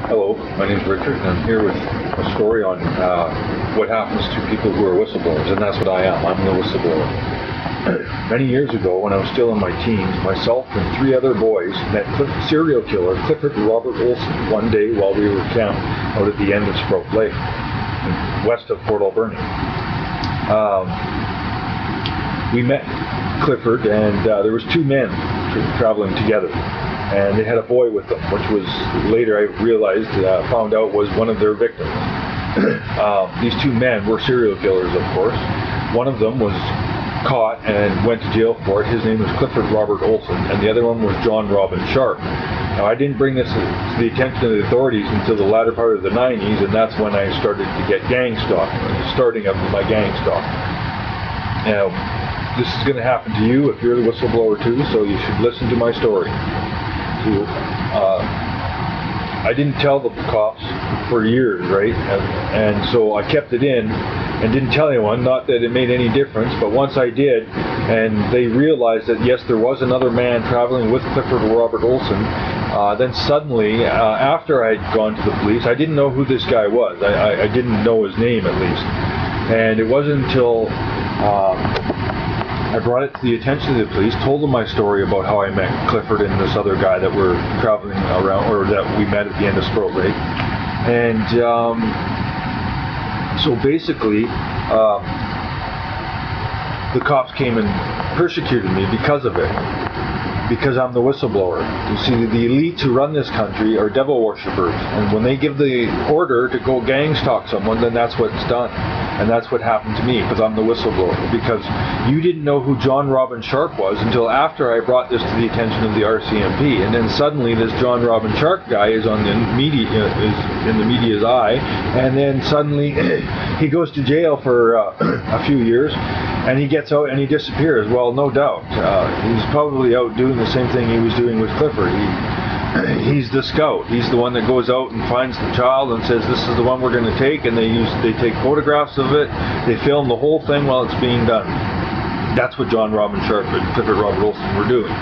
Hello, my name is Richard, and I'm here with a story on what happens to people who are whistleblowers, and that's what I am. I'm the whistleblower. Many years ago, when I was still in my teens, myself and 3 other boys met serial killer Clifford Robert Olson one day while we were camped out at the end of Sprout Lake, west of Fort Alberni. We met Clifford, and there was 2 men traveling together. And they had a boy with them, which was later I realized, found out was one of their victims. These 2 men were serial killers, of course. One of them was caught and went to jail for it. His name was Clifford Robert Olson, and the other one was John Robin Sharp. Now, I didn't bring this to the attention of the authorities until the latter part of the 90s, and that's when I started to get gang stalk, the starting of my gang stalk. Now, this is going to happen to you if you're the whistleblower too, so you should listen to my story. I didn't tell the cops for years, right? And so I kept it in and didn't tell anyone, not that it made any difference, but once I did, and they realized that yes, there was another man traveling with Clifford Robert Olson, then suddenly, after I had gone to the police, I didn't know who this guy was. I didn't know his name, at least. And it wasn't until I brought it to the attention of the police, told them my story about how I met Clifford and this other guy that were traveling around, or that we met at the end of Sprout Lake. And so basically, the cops came and persecuted me because of it, because I'm the whistleblower. You see, the elites who run this country are devil worshippers, and when they give the order to go gang stalk someone, then that's what's done. And that's what happened to me, because I'm the whistleblower. Because you didn't know who John Robin Sharp was until after I brought this to the attention of the RCMP, and then suddenly this John Robin Sharp guy is on the media, is in the media's eye, and then suddenly he goes to jail for a few years, and he gets out and he disappears. Well, no doubt, he's probably out doing the same thing he was doing with Clifford. He's the scout. He's the one that goes out and finds the child and says, this is the one we're going to take, and they take photographs of it. They film the whole thing while it's being done. That's what John Robin Sharp and Clifford Robert Olson were doing.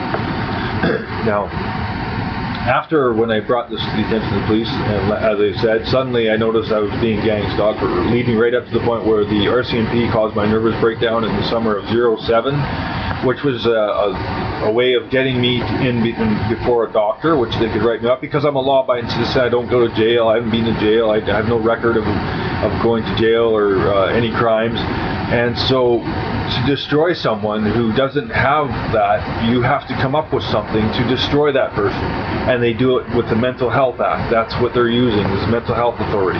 Now, after when I brought this to the attention of the police, and as I said, suddenly I noticed I was being gang stalked, leading right up to the point where the RCMP caused my nervous breakdown in the summer of '07, which was a way of getting me in before a doctor, which they could write me up, because I'm a law-abiding citizen. I don't go to jail. I haven't been to jail. I have no record of going to jail or any crimes. And so to destroy someone who doesn't have that, you have to come up with something to destroy that person. And they do it with the Mental Health Act. That's what they're using, this Mental Health Authority,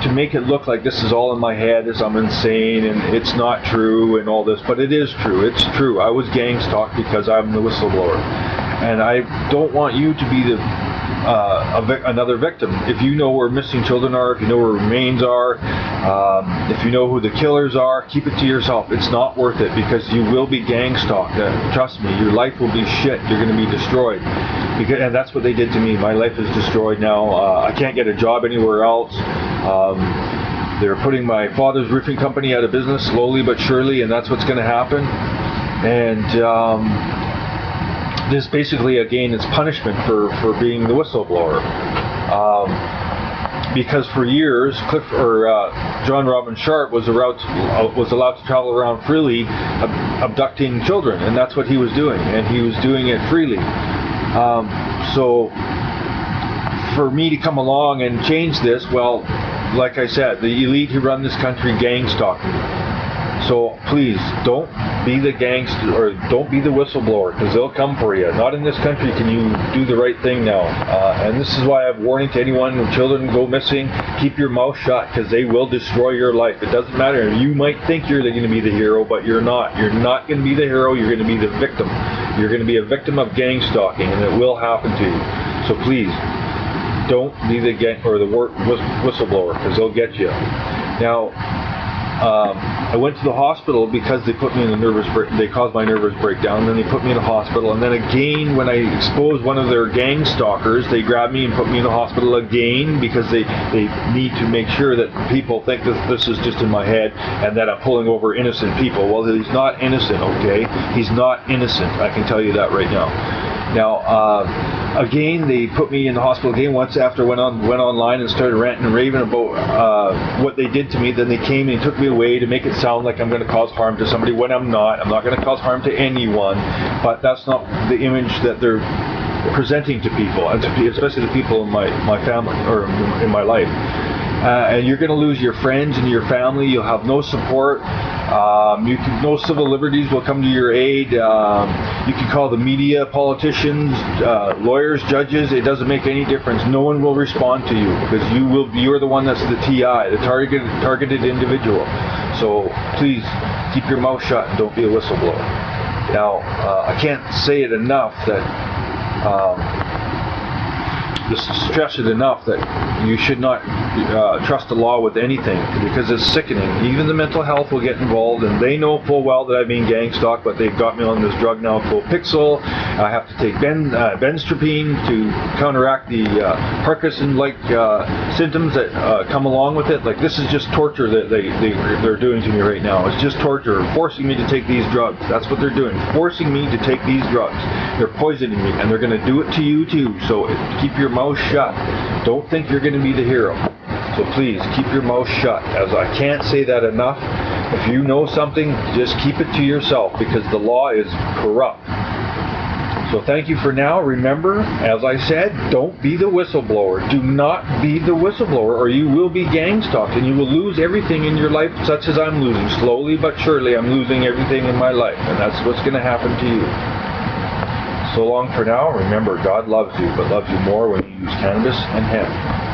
to make it look like this is all in my head, as I'm insane and it's not true and all this. But it is true. It's true. I was gang stalked because I'm the whistleblower. And I don't want you to be another victim. If you know where missing children are, if you know where remains are, if you know who the killers are, keep it to yourself. It's not worth it, because you will be gang stalked. Trust me, your life will be shit. You're going to be destroyed. And that's what they did to me. My life is destroyed now. I can't get a job anywhere else. They're putting my father's roofing company out of business slowly but surely, and that's what's going to happen. And this basically, again, is punishment for being the whistleblower. Because for years, John Robin Sharp was allowed to travel around freely, abducting children, and that's what he was doing, and he was doing it freely. So for me to come along and change this, well, like I said, the elite who run this country gang stalk me. So please, don't be the gangster, or don't be the whistleblower, because they'll come for you. Not in this country can you do the right thing now. And this is why I have warning to anyone when children go missing: keep your mouth shut, because they will destroy your life. It doesn't matter. You might think you're going to be the hero, but you're not. You're not going to be the hero. You're going to be the victim. You're going to be a victim of gang stalking, and it will happen to you. So please, don't be the whistleblower, because they'll get you. Now, I went to the hospital because they put me in they caused my nervous breakdown, and then they put me in a hospital, and then again when I exposed one of their gang stalkers, they grabbed me and put me in a hospital again, because they need to make sure that people think that this is just in my head and that I'm pulling over innocent people. Well, he's not innocent, okay? He's not innocent, I can tell you that right now. Now, Again, they put me in the hospital again once after I went online and started ranting and raving about what they did to me. Then they came and took me away to make it sound like I'm going to cause harm to somebody when I'm not. I'm not going to cause harm to anyone, but that's not the image that they're presenting to people, and especially the people in my family or in my life. And you're going to lose your friends and your family. You'll have no support. No civil liberties will come to your aid. You can call the media, politicians, lawyers, judges. It doesn't make any difference. No one will respond to you because you're the one that's the TI, the targeted individual. So please keep your mouth shut and don't be a whistleblower. Now, I can't say it enough that stress it enough that you should not trust the law with anything because it's sickening. Even the mental health will get involved, and they know full well that I'm being gang stalked, but they've got me on this drug now called Pixel. I have to take benztropine to counteract the Parkinson-like symptoms that come along with it. Like, this is just torture that they're doing to me right now. It's just torture, forcing me to take these drugs. That's what they're doing, forcing me to take these drugs. They're poisoning me, and they're going to do it to you too. So keep your mouth shut. Don't think you're going to be the hero. So please keep your mouth shut. As I can't say that enough. If you know something, just keep it to yourself because the law is corrupt. So thank you for now. Remember, as I said, don't be the whistleblower. Do not be the whistleblower, or you will be gang stalked and you will lose everything in your life, such as I'm losing. Slowly but surely, I'm losing everything in my life, and that's what's going to happen to you. So long for now. Remember, God loves you, but loves you more when you use cannabis and hemp.